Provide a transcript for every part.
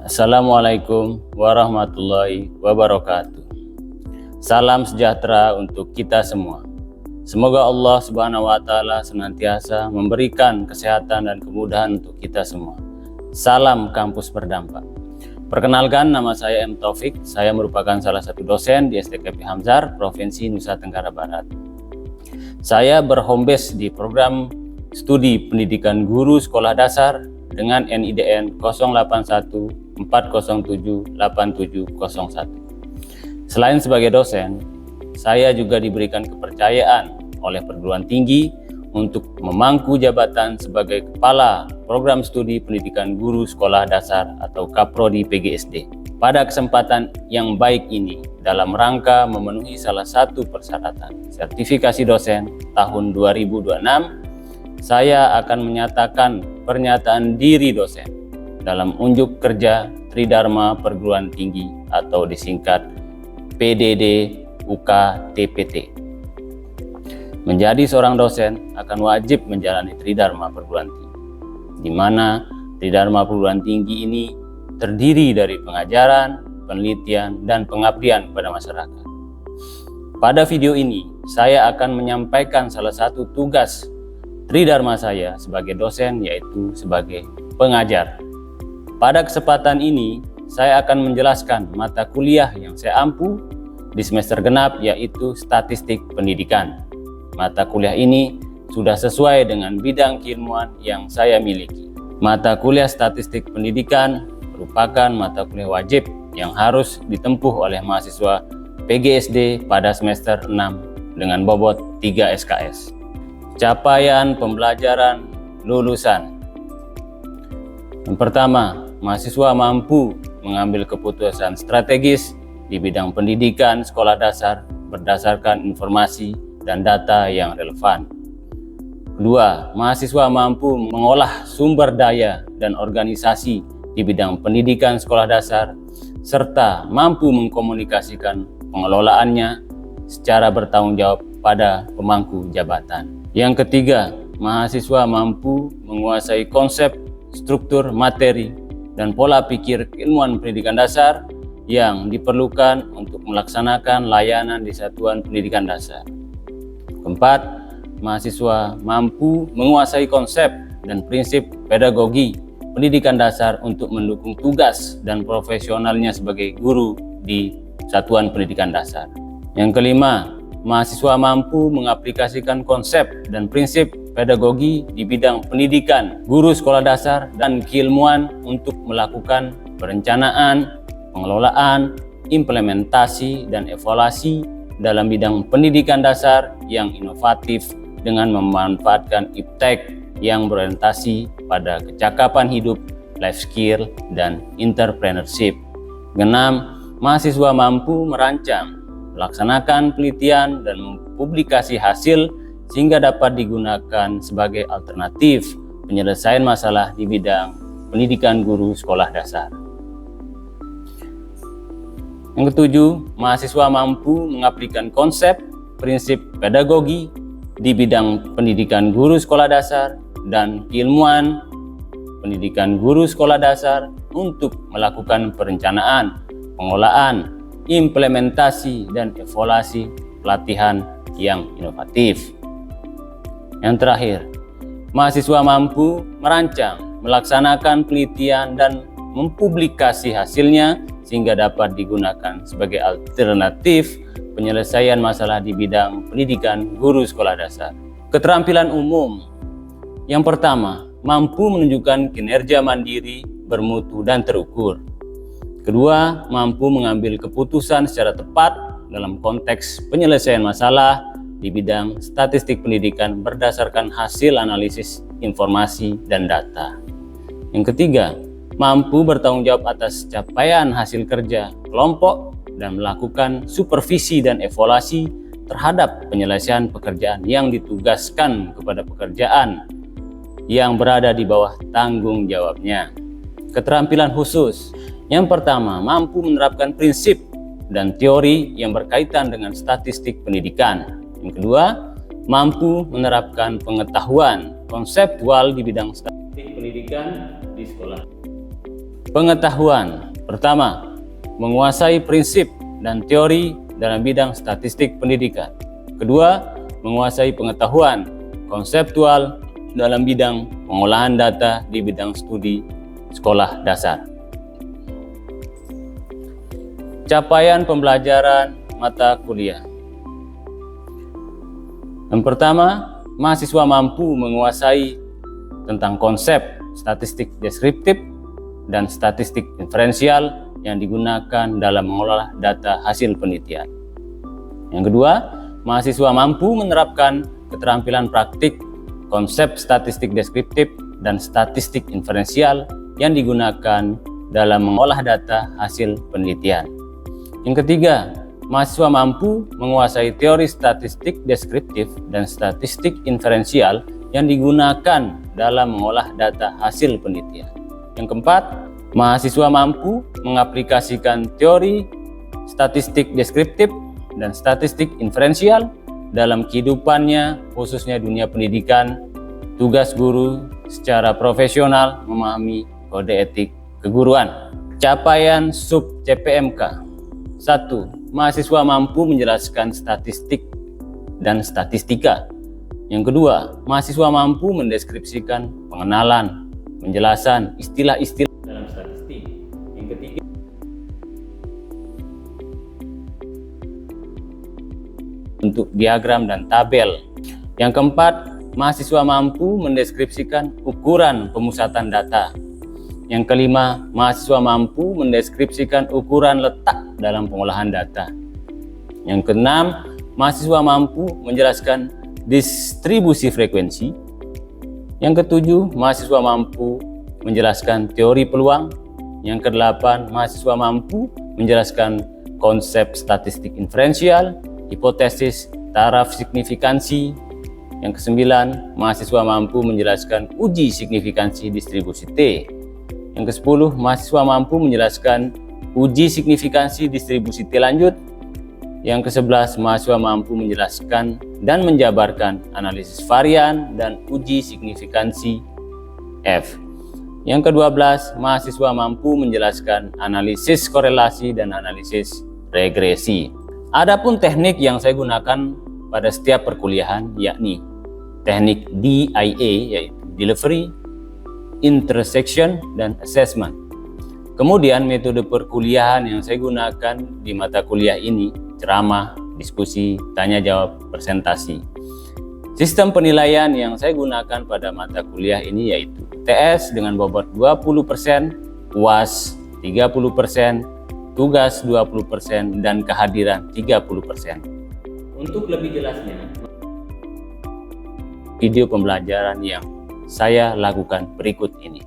Assalamualaikum warahmatullahi wabarakatuh. Salam sejahtera untuk kita semua. Semoga Allah Subhanahu wa Ta'ala senantiasa memberikan kesehatan dan kemudahan untuk kita semua. Salam kampus berdampak. Perkenalkan, nama saya M. Taufik. Saya merupakan salah satu dosen di STKP Hamzar, Provinsi Nusa Tenggara Barat. Saya berhome base di program studi pendidikan guru sekolah dasar dengan NIDN 08140787001. Selain sebagai dosen, saya juga diberikan kepercayaan oleh perguruan tinggi untuk memangku jabatan sebagai Kepala Program Studi Pendidikan Guru Sekolah Dasar atau Kaprodi PGSD. Pada kesempatan yang baik ini, dalam rangka memenuhi salah satu persyaratan sertifikasi dosen tahun 2026, saya akan menyatakan pernyataan diri dosen dalam unjuk kerja Tridharma Perguruan Tinggi atau disingkat PDD UK-TPT. Menjadi seorang dosen akan wajib menjalani Tridharma Perguruan Tinggi, di mana Tridharma Perguruan Tinggi ini terdiri dari pengajaran, penelitian, dan pengabdian pada masyarakat. Pada video ini, saya akan menyampaikan salah satu tugas Tridharma saya sebagai dosen, yaitu sebagai pengajar. Pada kesempatan ini, saya akan menjelaskan mata kuliah yang saya ampu di semester genap, yaitu Statistik Pendidikan. Mata kuliah ini sudah sesuai dengan bidang keilmuan yang saya miliki. Mata kuliah Statistik Pendidikan merupakan mata kuliah wajib yang harus ditempuh oleh mahasiswa PGSD pada semester 6 dengan bobot 3 SKS. Capaian pembelajaran lulusan. Yang pertama, mahasiswa mampu mengambil keputusan strategis di bidang pendidikan sekolah dasar berdasarkan informasi dan data yang relevan. Kedua, mahasiswa mampu mengolah sumber daya dan organisasi di bidang pendidikan sekolah dasar serta mampu mengkomunikasikan pengelolaannya secara bertanggung jawab pada pemangku jabatan. Yang ketiga, mahasiswa mampu menguasai konsep, struktur, materi, dan pola pikir keilmuan pendidikan dasar yang diperlukan untuk melaksanakan layanan di satuan pendidikan dasar. Keempat, mahasiswa mampu menguasai konsep dan prinsip pedagogi pendidikan dasar untuk mendukung tugas dan profesionalnya sebagai guru di satuan pendidikan dasar. Yang kelima, mahasiswa mampu mengaplikasikan konsep dan prinsip pedagogi di bidang pendidikan, guru sekolah dasar, dan keilmuan untuk melakukan perencanaan, pengelolaan, implementasi, dan evaluasi dalam bidang pendidikan dasar yang inovatif dengan memanfaatkan iptek yang berorientasi pada kecakapan hidup, life skill, dan entrepreneurship. Keenam, mahasiswa mampu merancang, melaksanakan penelitian dan mempublikasi hasil sehingga dapat digunakan sebagai alternatif penyelesaian masalah di bidang pendidikan guru sekolah dasar. Yang ketujuh, mahasiswa mampu mengaplikasikan konsep, prinsip pedagogi di bidang pendidikan guru sekolah dasar dan keilmuan pendidikan guru sekolah dasar untuk melakukan perencanaan, pengelolaan, implementasi, dan evaluasi pelatihan yang inovatif. Yang terakhir, mahasiswa mampu merancang, melaksanakan penelitian, dan mempublikasi hasilnya sehingga dapat digunakan sebagai alternatif penyelesaian masalah di bidang pendidikan guru sekolah dasar. Keterampilan umum. Yang pertama, mampu menunjukkan kinerja mandiri, bermutu, dan terukur. Kedua, mampu mengambil keputusan secara tepat dalam konteks penyelesaian masalah di bidang statistik pendidikan berdasarkan hasil analisis informasi dan data. Yang ketiga, mampu bertanggung jawab atas capaian hasil kerja kelompok dan melakukan supervisi dan evaluasi terhadap penyelesaian pekerjaan yang ditugaskan kepada pekerjaan yang berada di bawah tanggung jawabnya. Keterampilan khusus. Yang pertama, mampu menerapkan prinsip dan teori yang berkaitan dengan statistik pendidikan. Yang kedua, mampu menerapkan pengetahuan konseptual di bidang statistik pendidikan di sekolah. Pengetahuan. Pertama, menguasai prinsip dan teori dalam bidang statistik pendidikan. Kedua, menguasai pengetahuan konseptual dalam bidang pengolahan data di bidang studi sekolah dasar. Capaian pembelajaran mata kuliah. Yang pertama, mahasiswa mampu menguasai tentang konsep statistik deskriptif dan statistik inferensial yang digunakan dalam mengolah data hasil penelitian. Yang kedua, mahasiswa mampu menerapkan keterampilan praktik konsep statistik deskriptif dan statistik inferensial yang digunakan dalam mengolah data hasil penelitian. Yang ketiga, mahasiswa mampu menguasai teori statistik deskriptif dan statistik inferensial yang digunakan dalam mengolah data hasil penelitian. Yang keempat, mahasiswa mampu mengaplikasikan teori statistik deskriptif dan statistik inferensial dalam kehidupannya, khususnya dunia pendidikan. Tugas guru secara profesional memahami kode etik keguruan. Capaian sub CPMK. 1. Mahasiswa mampu menjelaskan statistik dan statistika. Yang kedua, mahasiswa mampu mendeskripsikan pengenalan, penjelasan istilah-istilah dalam statistik. Yang ketiga, bentuk diagram dan tabel. Yang keempat, mahasiswa mampu mendeskripsikan ukuran pemusatan data. Yang kelima, mahasiswa mampu mendeskripsikan ukuran letak dalam pengolahan data. Yang keenam, mahasiswa mampu menjelaskan distribusi frekuensi. Yang ketujuh, mahasiswa mampu menjelaskan teori peluang. Yang kedelapan, mahasiswa mampu menjelaskan konsep statistik inferensial, hipotesis, taraf signifikansi. Yang kesembilan, mahasiswa mampu menjelaskan uji signifikansi distribusi T. Yang kesepuluh, mahasiswa mampu menjelaskan uji signifikansi distribusi T lanjut. Yang kesebelas, mahasiswa mampu menjelaskan dan menjabarkan analisis varian dan uji signifikansi F. Yang ke-12, mahasiswa mampu menjelaskan analisis korelasi dan analisis regresi. Adapun teknik yang saya gunakan pada setiap perkuliahan yakni teknik DIA, yaitu Delivery, Intersection, dan Assessment. Kemudian metode perkuliahan yang saya gunakan di mata kuliah ini ceramah, diskusi, tanya jawab, presentasi. Sistem penilaian yang saya gunakan pada mata kuliah ini yaitu TS dengan bobot 20%, UAS 30%, tugas 20%, dan kehadiran 30%. Untuk lebih jelasnya, video pembelajaran yang saya lakukan berikut ini.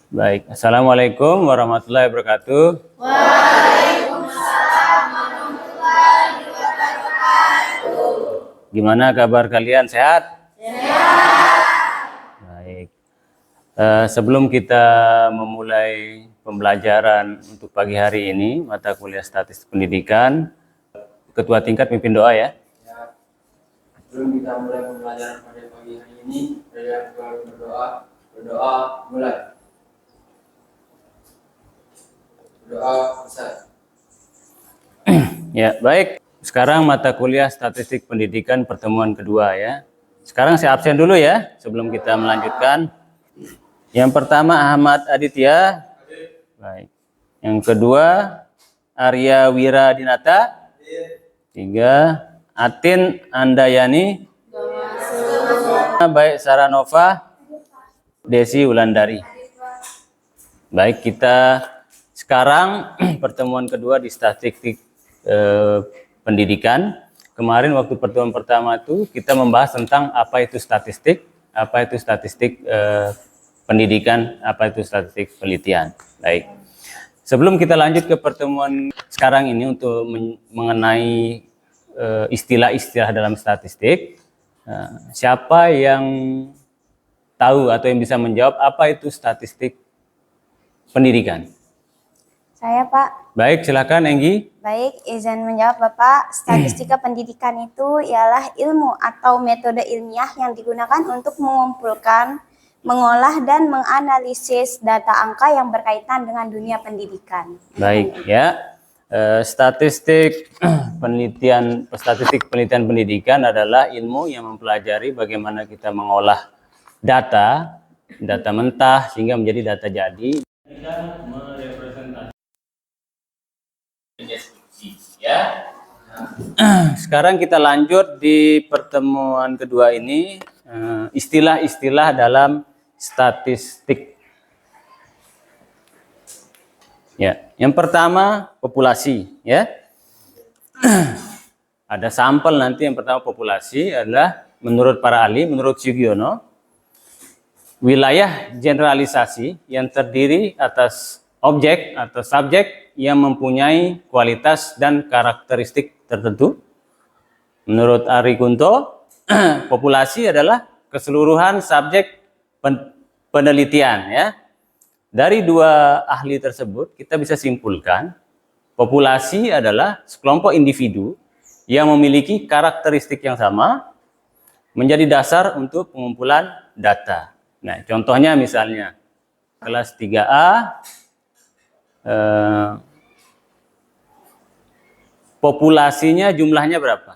Baik, Assalamualaikum warahmatullahi wabarakatuh. Waalaikumsalam warahmatullahi wabarakatuh. Gimana kabar kalian? Sehat? Sehat. Baik. Sebelum kita memulai pembelajaran untuk pagi hari ini, mata kuliah statistik pendidikan, Ketua Tingkat pimpin doa ya. Sebelum kita mulai pembelajaran pada pagi hari ini, saya berdoa mulai. Doa besar. Ya, baik. Sekarang mata kuliah statistik pendidikan pertemuan kedua ya. Sekarang saya absen dulu ya sebelum kita melanjutkan. Yang pertama Ahmad Aditya. Baik. Yang kedua Arya Wiradinata. 3 Atin Andayani. Baik, Saranova. Desi Wulandari. Baik, kita sekarang pertemuan kedua di statistik pendidikan. Kemarin waktu pertemuan pertama itu kita membahas tentang apa itu statistik pendidikan, apa itu statistik penelitian. Baik. Sebelum kita lanjut ke pertemuan sekarang ini untuk mengenai istilah-istilah dalam statistik, siapa yang tahu atau yang bisa menjawab apa itu statistik pendidikan? Saya, Pak. Baik, silakan Enggi. Baik, izin menjawab Bapak. Statistika pendidikan itu ialah ilmu atau metode ilmiah yang digunakan untuk mengumpulkan mengolah dan menganalisis data angka yang berkaitan dengan dunia pendidikan. Baik ya. Statistik penelitian pendidikan adalah ilmu yang mempelajari bagaimana kita mengolah data mentah sehingga menjadi data jadi. Kita merepresentasikan deskripsi ya. Sekarang kita lanjut di pertemuan kedua ini, istilah-istilah dalam statistik. Ya, yang pertama populasi ya. Ada sampel nanti. Yang pertama populasi adalah menurut para ahli, menurut Sugiono, wilayah generalisasi yang terdiri atas objek atau subjek yang mempunyai kualitas dan karakteristik tertentu. Menurut Ari Kunto, populasi adalah keseluruhan subjek penelitian ya. Dari dua ahli tersebut kita bisa simpulkan populasi adalah sekelompok individu yang memiliki karakteristik yang sama menjadi dasar untuk pengumpulan data. Nah, contohnya misalnya kelas 3A populasinya jumlahnya berapa?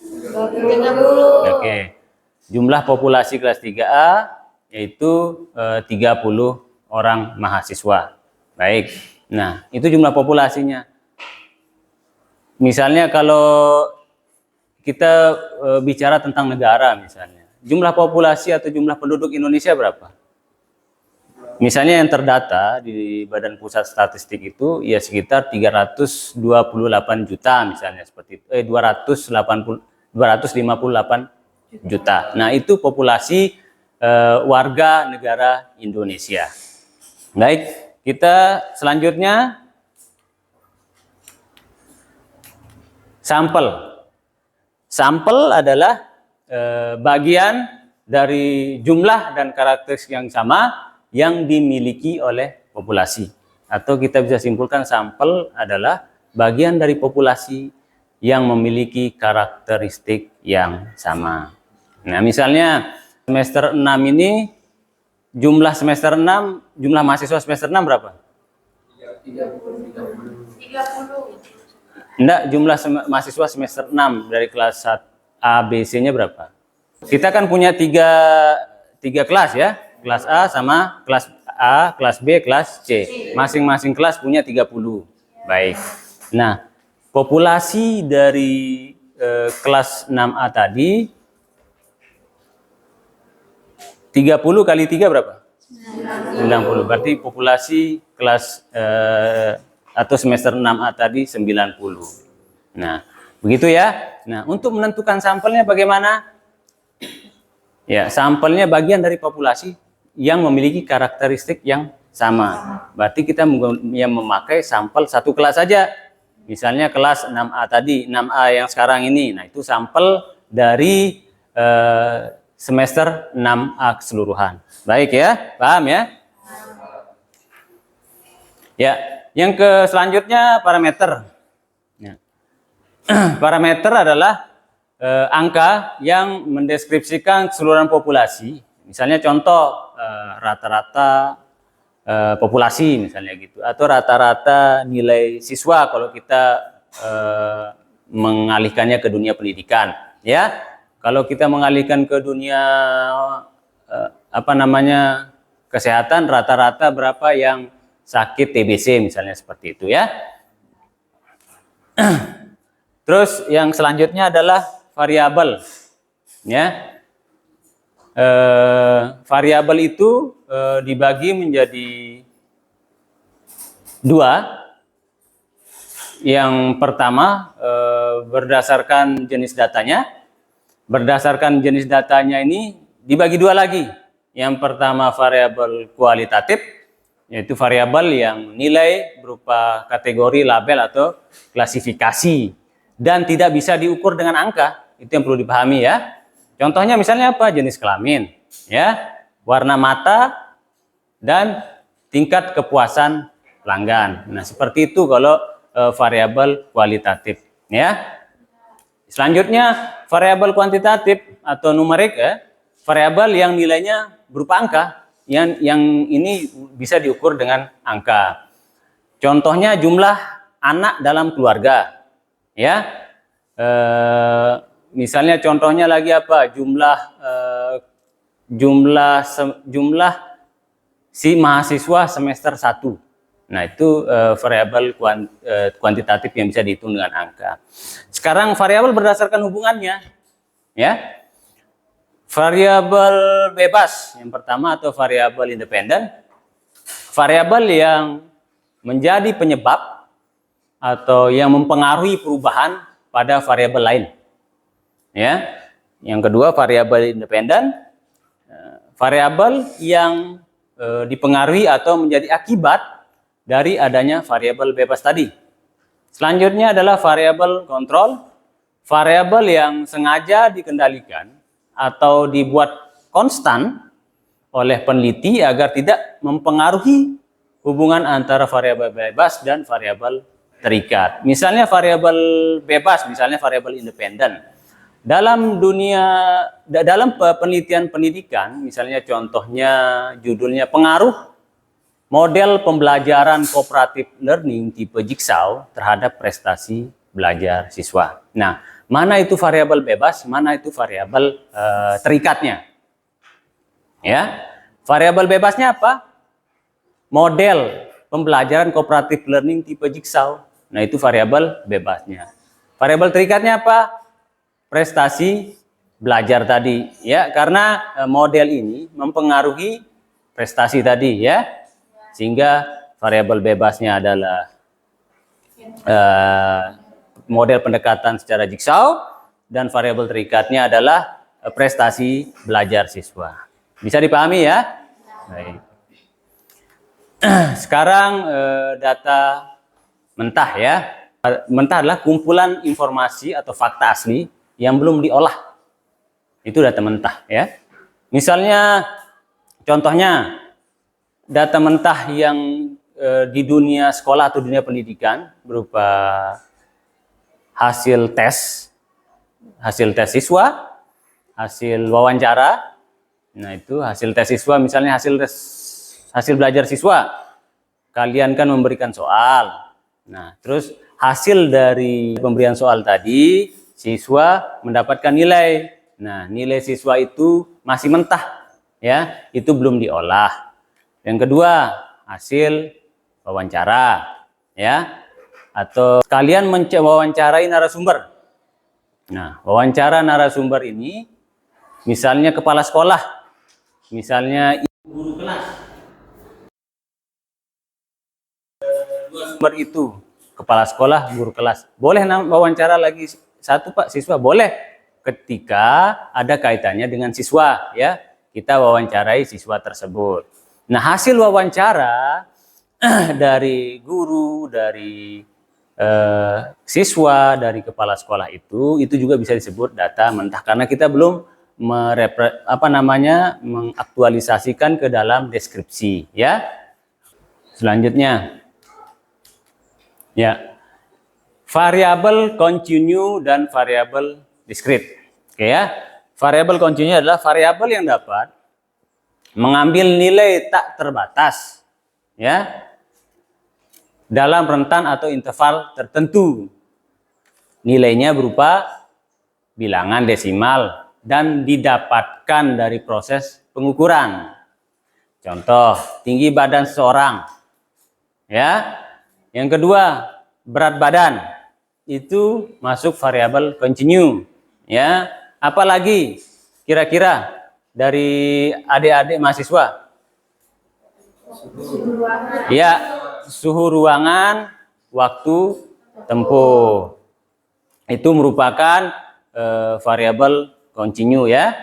30. Oke. Jumlah populasi kelas 3A yaitu 30 orang mahasiswa. Baik. Nah, itu jumlah populasinya. Misalnya kalau kita bicara tentang negara misalnya, jumlah populasi atau jumlah penduduk Indonesia berapa? Misalnya yang terdata di Badan Pusat Statistik itu ya sekitar 328 juta misalnya seperti itu. 258 juta. Nah, itu populasi warga negara Indonesia. Baik, kita selanjutnya sampel. Sampel adalah bagian dari jumlah dan karakteristik yang sama yang dimiliki oleh populasi. Atau kita bisa simpulkan sampel adalah bagian dari populasi yang memiliki karakteristik yang sama. Nah, misalnya semester 6 ini jumlah semester 6, jumlah mahasiswa semester 6 berapa? 30. Enggak, jumlah mahasiswa semester 6 dari kelas A, B, C-nya berapa? Kita kan punya tiga kelas ya. Kelas A sama kelas A, kelas B, kelas C. Masing-masing kelas punya 30. Baik. Nah, populasi dari kelas 6A tadi 30 kali 3 berapa? 90. Berarti populasi kelas atau semester 6A tadi 90. Nah, begitu ya. Nah, untuk menentukan sampelnya bagaimana? Ya, sampelnya bagian dari populasi yang memiliki karakteristik yang sama. Berarti kita memakai sampel satu kelas saja. Misalnya kelas 6A tadi, 6A yang sekarang ini. Nah, itu sampel dari semester 6A keseluruhan. Baik ya, paham ya? Ya, yang selanjutnya parameter. Ya. Parameter adalah angka yang mendeskripsikan keseluruhan populasi. Misalnya contoh rata-rata populasi misalnya gitu, atau rata-rata nilai siswa kalau kita mengalihkannya ke dunia pendidikan. Ya. Kalau kita mengalihkan ke dunia kesehatan, rata-rata berapa yang sakit TBC misalnya seperti itu ya. Terus yang selanjutnya adalah variabel. Ya, variabel itu dibagi menjadi dua. Yang pertama berdasarkan jenis datanya. Berdasarkan jenis datanya ini dibagi dua lagi. Yang pertama variabel kualitatif, yaitu variabel yang nilai berupa kategori, label atau klasifikasi dan tidak bisa diukur dengan angka. Itu yang perlu dipahami ya. Contohnya misalnya apa? Jenis kelamin, ya, warna mata dan tingkat kepuasan pelanggan. Nah, seperti itu kalau variabel kualitatif, ya. Selanjutnya variabel kuantitatif atau numerik ya. variabel yang nilainya berupa angka, yang ini bisa diukur dengan angka. Contohnya jumlah anak dalam keluarga, ya. Misalnya contohnya lagi apa? Jumlah si mahasiswa semester 1. Nah, itu variabel kuantitatif yang bisa dihitung dengan angka. Sekarang variabel berdasarkan hubungannya, ya. Variabel bebas yang pertama atau variabel independen, variabel yang menjadi penyebab atau yang mempengaruhi perubahan pada variabel lain. Ya. Yang kedua variabel independen, variabel yang dipengaruhi atau menjadi akibat dari adanya variabel bebas tadi. Selanjutnya adalah variabel kontrol, variabel yang sengaja dikendalikan atau dibuat konstan oleh peneliti agar tidak mempengaruhi hubungan antara variabel bebas dan variabel terikat. Misalnya variabel bebas, misalnya variabel independen. Dalam penelitian pendidikan, misalnya contohnya judulnya pengaruh model pembelajaran cooperative learning tipe Jigsaw terhadap prestasi belajar siswa. Nah, mana itu variabel bebas, mana itu variabel terikatnya? Ya, variabel bebasnya apa? Model pembelajaran cooperative learning tipe Jigsaw. Nah, itu variabel bebasnya. Variabel terikatnya apa? Prestasi belajar tadi, ya, karena model ini mempengaruhi prestasi tadi, ya. Sehingga variabel bebasnya adalah model pendekatan secara Jigsaw dan variabel terikatnya adalah prestasi belajar siswa. Bisa dipahami, ya? Baik. Sekarang data mentah, ya. Mentah adalah kumpulan informasi atau fakta asli yang belum diolah. Itu data mentah, ya. Misalnya contohnya data mentah yang di dunia sekolah atau dunia pendidikan berupa hasil tes siswa, hasil wawancara. Nah, itu hasil tes siswa, misalnya hasil belajar siswa. Kalian kan memberikan soal. Nah, terus hasil dari pemberian soal tadi, siswa mendapatkan nilai. Nah, nilai siswa itu masih mentah, ya, itu belum diolah. Yang kedua, hasil wawancara, ya, atau kalian mewawancarai narasumber. Nah, wawancara narasumber ini, misalnya kepala sekolah, misalnya guru kelas. Dua sumber itu, kepala sekolah, guru kelas. Boleh wawancara lagi satu, Pak, siswa? Boleh, ketika ada kaitannya dengan siswa, ya. Kita wawancarai siswa tersebut. Nah, hasil wawancara dari guru, dari siswa, dari kepala sekolah itu juga bisa disebut data mentah karena kita belum mengaktualisasikan ke dalam deskripsi, ya. Selanjutnya, ya, variabel continue dan variabel discrete. Oke, ya. Variabel continue adalah variabel yang dapat mengambil nilai tak terbatas, ya, dalam rentan atau interval tertentu. Nilainya berupa bilangan desimal dan didapatkan dari proses pengukuran. Contoh, tinggi badan seseorang, ya. Yang kedua, berat badan. Itu masuk variabel continue, ya. Apalagi kira-kira dari adik-adik mahasiswa? Ya, suhu ruangan, waktu tempuh. Itu merupakan variabel continue, ya.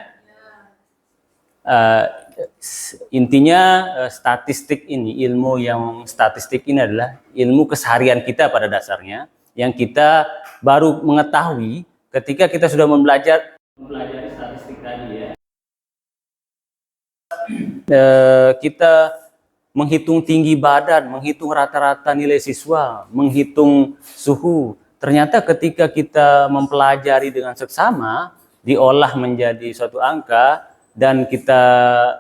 Intinya statistik ini, ilmu yang statistik ini adalah ilmu keseharian kita pada dasarnya, yang kita baru mengetahui ketika kita sudah mempelajari statistik tadi, ya. Kita menghitung tinggi badan, menghitung rata-rata nilai siswa, menghitung suhu. Ternyata ketika kita mempelajari dengan seksama, diolah menjadi suatu angka, dan kita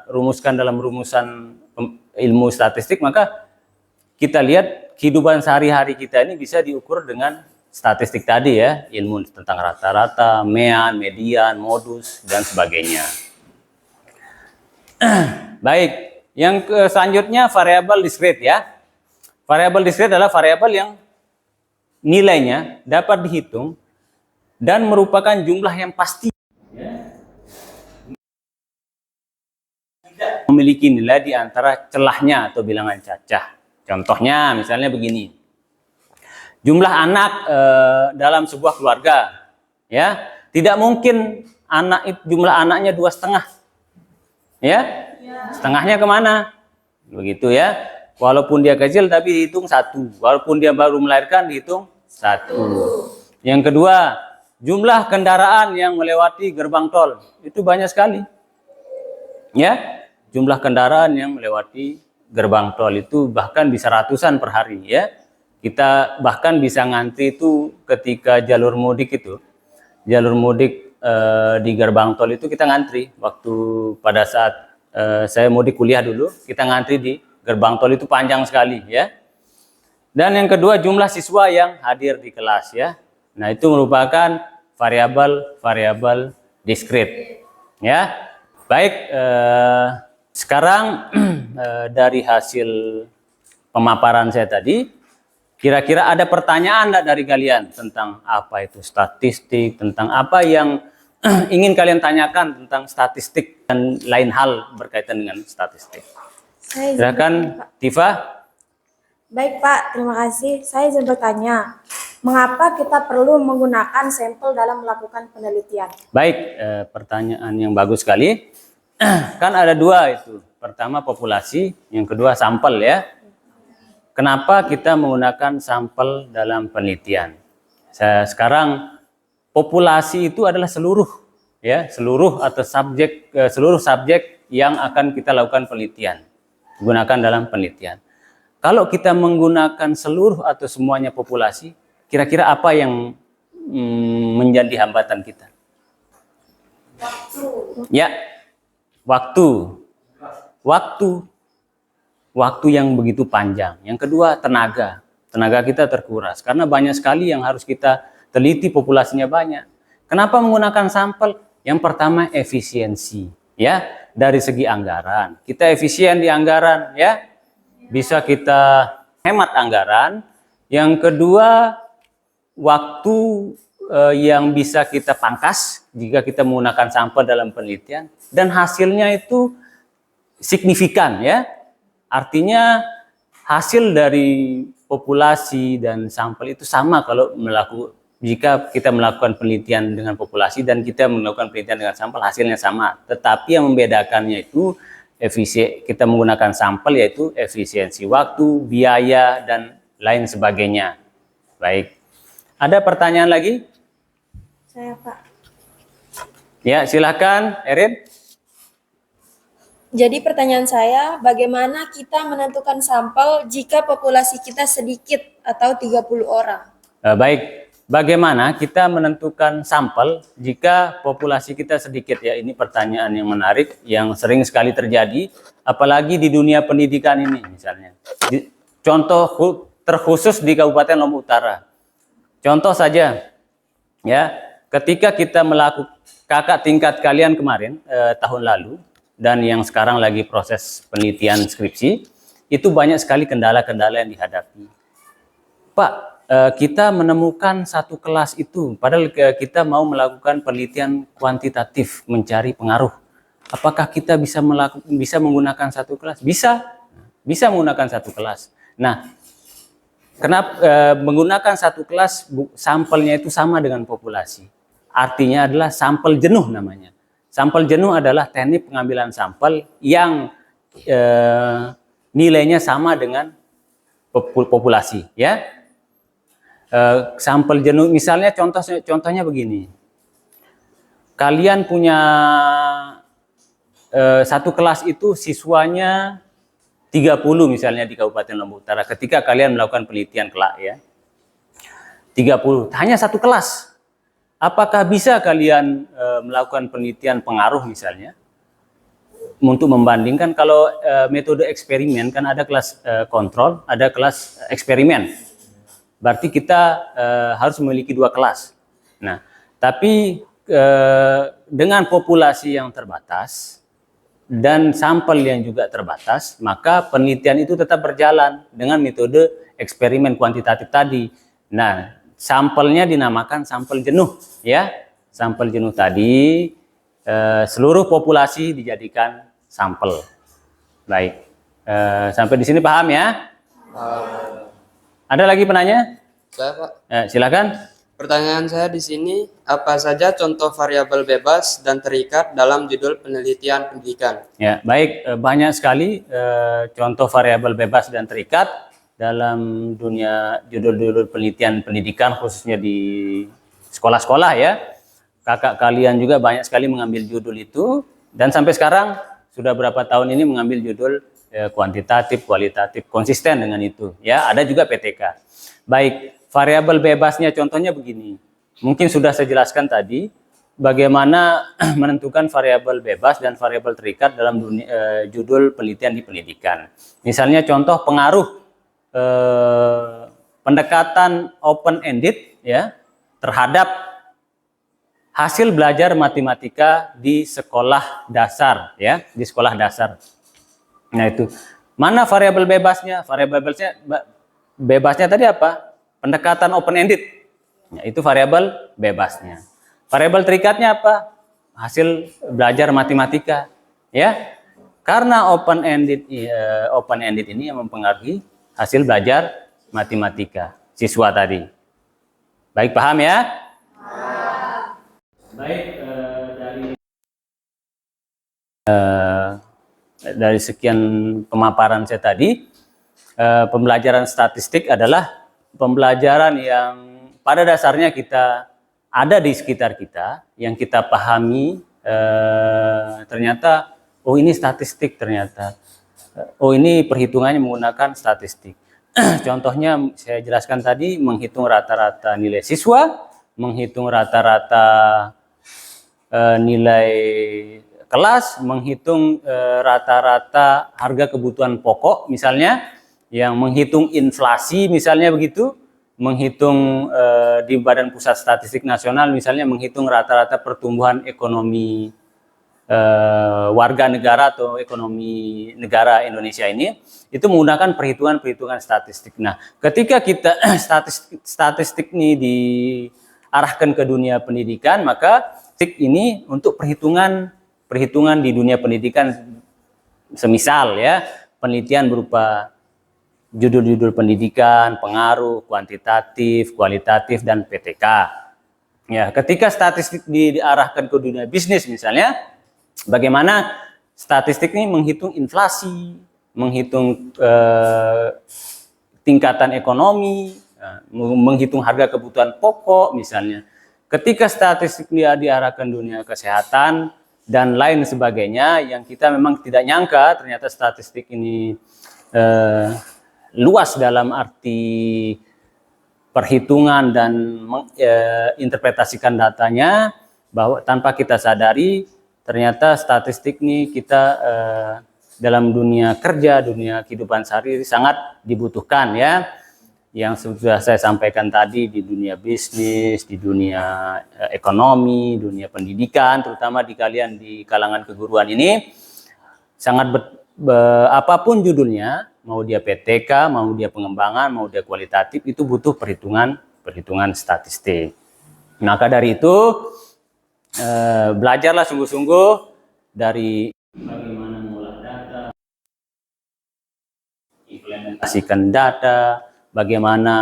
rumuskan dalam rumusan ilmu statistik, maka kita lihat kehidupan sehari-hari kita ini bisa diukur dengan statistik tadi ya, ilmu tentang rata-rata, mean, median, modus, dan sebagainya. Baik, yang selanjutnya variabel discrete ya. Variabel discrete adalah variabel yang nilainya dapat dihitung dan merupakan jumlah yang pasti. Tidak memiliki nilai di antara celahnya atau bilangan cacah. Contohnya misalnya begini. Jumlah anak dalam sebuah keluarga ya, tidak mungkin jumlah anaknya 2,5. Ya, setengahnya kemana? Begitu ya. Walaupun dia kecil tapi dihitung 1. Walaupun dia baru melahirkan dihitung 1. Yang kedua, jumlah kendaraan yang melewati gerbang tol itu banyak sekali. Ya, jumlah kendaraan yang melewati gerbang tol itu bahkan bisa ratusan per hari ya. Kita bahkan bisa ngantri itu ketika jalur mudik itu. Jalur mudik di gerbang tol itu kita ngantri. Waktu pada saat saya mudik kuliah dulu, kita ngantri di gerbang tol itu panjang sekali ya. Dan yang kedua, jumlah siswa yang hadir di kelas ya. Nah, itu merupakan variabel discrete ya. Baik, sekarang dari hasil pemaparan saya tadi, kira-kira ada pertanyaan enggak dari kalian tentang apa itu statistik, tentang apa yang ingin kalian tanyakan tentang statistik dan lain hal berkaitan dengan statistik? Silakan, Tifa. Baik Pak, terima kasih. Saya izin bertanya, mengapa kita perlu menggunakan sampel dalam melakukan penelitian? Baik, pertanyaan yang bagus sekali. Kan ada dua itu. Pertama populasi, yang kedua sampel ya. Kenapa kita menggunakan sampel dalam penelitian? Sekarang populasi itu adalah seluruh subjek yang akan kita lakukan penelitian, gunakan dalam penelitian. Kalau kita menggunakan seluruh atau semuanya populasi, kira-kira apa yang menjadi hambatan kita? Ya, waktu yang begitu panjang. Yang kedua, tenaga kita terkuras karena banyak sekali yang harus kita teliti, populasinya banyak. Kenapa menggunakan sampel? Yang pertama, efisiensi ya, dari segi anggaran. Kita efisien di anggaran ya, bisa kita hemat anggaran. Yang kedua, waktu yang bisa kita pangkas jika kita menggunakan sampel dalam penelitian, dan hasilnya itu signifikan ya. Artinya hasil dari populasi dan sampel itu sama kalau jika kita melakukan penelitian dengan populasi dan kita melakukan penelitian dengan sampel, hasilnya sama. Tetapi yang membedakannya itu kita menggunakan sampel, yaitu efisiensi waktu, biaya, dan lain sebagainya. Baik. Ada pertanyaan lagi? Saya Pak. Ya, silakan Erin. Jadi pertanyaan saya, bagaimana kita menentukan sampel jika populasi kita sedikit atau 30 orang? Baik, bagaimana kita menentukan sampel jika populasi kita sedikit ya? Ini pertanyaan yang menarik, yang sering sekali terjadi, apalagi di dunia pendidikan ini misalnya. Contoh terkhusus di Kabupaten Lombok Utara. Contoh saja, ya, ketika kita melakukan kakak tingkat kalian kemarin, tahun lalu, dan yang sekarang lagi proses penelitian skripsi, itu banyak sekali kendala-kendala yang dihadapi. Pak, kita menemukan satu kelas itu, padahal kita mau melakukan penelitian kuantitatif, mencari pengaruh. Apakah kita bisa menggunakan satu kelas? Bisa menggunakan satu kelas. Nah, kenapa menggunakan satu kelas sampelnya itu sama dengan populasi? Artinya adalah sampel jenuh namanya. Sampel jenuh adalah teknik pengambilan sampel yang nilainya sama dengan populasi, ya. Sampel jenuh, misalnya contohnya begini. Kalian punya satu kelas itu siswanya 30 misalnya di Kabupaten Lombok Utara. Ketika kalian melakukan penelitian kelak ya, 30, hanya satu kelas. Apakah bisa kalian melakukan penelitian pengaruh misalnya? untuk membandingkan kalau metode eksperimen kan ada kelas kontrol, ada kelas eksperimen. Berarti kita harus memiliki 2 kelas. Nah, tapi dengan populasi yang terbatas dan sampel yang juga terbatas, maka penelitian itu tetap berjalan dengan metode eksperimen kuantitatif tadi. Nah, sampelnya dinamakan sampel jenuh, ya. Sampel jenuh tadi seluruh populasi dijadikan sampel. Baik, sampai di sini paham ya? Ada lagi penanya? Saya, Pak. Silakan. Pertanyaan saya di sini, apa saja contoh variabel bebas dan terikat dalam judul penelitian pendidikan? Ya, baik, banyak sekali contoh variabel bebas dan terikat dalam dunia judul-judul penelitian pendidikan, khususnya di sekolah-sekolah ya. Kakak kalian juga banyak sekali mengambil judul itu, dan sampai sekarang sudah berapa tahun ini mengambil judul kuantitatif, kualitatif, konsisten dengan itu. Ya, ada juga PTK. Baik, variabel bebasnya contohnya begini. Mungkin sudah saya jelaskan tadi bagaimana menentukan variabel bebas dan variabel terikat dalam dunia, judul penelitian di pendidikan. Misalnya contoh pengaruh pendekatan open ended ya terhadap hasil belajar matematika di sekolah dasar ya, di sekolah dasar. Nah, itu. Mana variabel bebasnya? Variabel bebasnya tadi apa? Pendekatan open ended. Ya, itu variabel bebasnya. Variabel terikatnya apa? Hasil belajar matematika, ya. Karena open ended ini yang mempengaruhi hasil belajar matematika siswa tadi. Baik, paham ya? Baik, dari sekian pemaparan saya tadi, pembelajaran statistik adalah pembelajaran yang pada dasarnya kita ada di sekitar kita, yang kita pahami, ternyata, oh ini statistik ternyata, oh ini perhitungannya menggunakan statistik. Contohnya saya jelaskan tadi, menghitung rata-rata nilai siswa, menghitung rata-rata nilai kelas, menghitung rata-rata harga kebutuhan pokok misalnya, yang menghitung inflasi misalnya begitu, menghitung di Badan Pusat Statistik Nasional misalnya menghitung rata-rata pertumbuhan ekonomi warga negara atau ekonomi negara Indonesia ini, itu menggunakan perhitungan-perhitungan statistik. Nah, ketika kita statistik ini diarahkan ke dunia pendidikan, maka ini untuk perhitungan di dunia pendidikan, semisal ya penelitian berupa judul-judul pendidikan, pengaruh, kuantitatif, kualitatif, dan PTK. Ya, ketika statistik diarahkan ke dunia bisnis misalnya, bagaimana statistik ini menghitung inflasi, menghitung tingkatan ekonomi, menghitung harga kebutuhan pokok misalnya. Ketika statistik dia diarahkan dunia kesehatan dan lain sebagainya, yang kita memang tidak nyangka ternyata statistik ini luas dalam arti perhitungan dan menginterpretasikan datanya, bahwa tanpa kita sadari ternyata statistik ini kita dalam dunia kerja, dunia kehidupan sehari-hari sangat dibutuhkan ya. Yang sudah saya sampaikan tadi di dunia bisnis, di dunia ekonomi, dunia pendidikan, terutama di kalian di kalangan keguruan ini, sangat apapun judulnya, mau dia PTK, mau dia pengembangan, mau dia kualitatif, itu butuh perhitungan statistik. Maka dari itu, belajarlah sungguh-sungguh dari bagaimana mengolah data, implementasikan data, bagaimana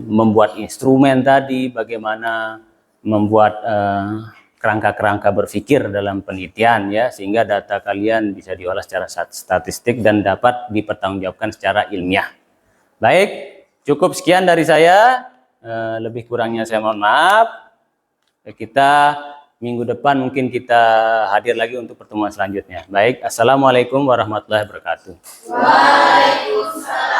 membuat instrumen tadi, bagaimana membuat kerangka-kerangka berpikir dalam penelitian ya, sehingga data kalian bisa diolah secara statistik dan dapat dipertanggungjawabkan secara ilmiah. Baik, cukup sekian dari saya. Lebih kurangnya saya mohon maaf. Kita minggu depan mungkin kita hadir lagi untuk pertemuan selanjutnya. Baik, assalamualaikum warahmatullahi wabarakatuh. Waalaikumsalam.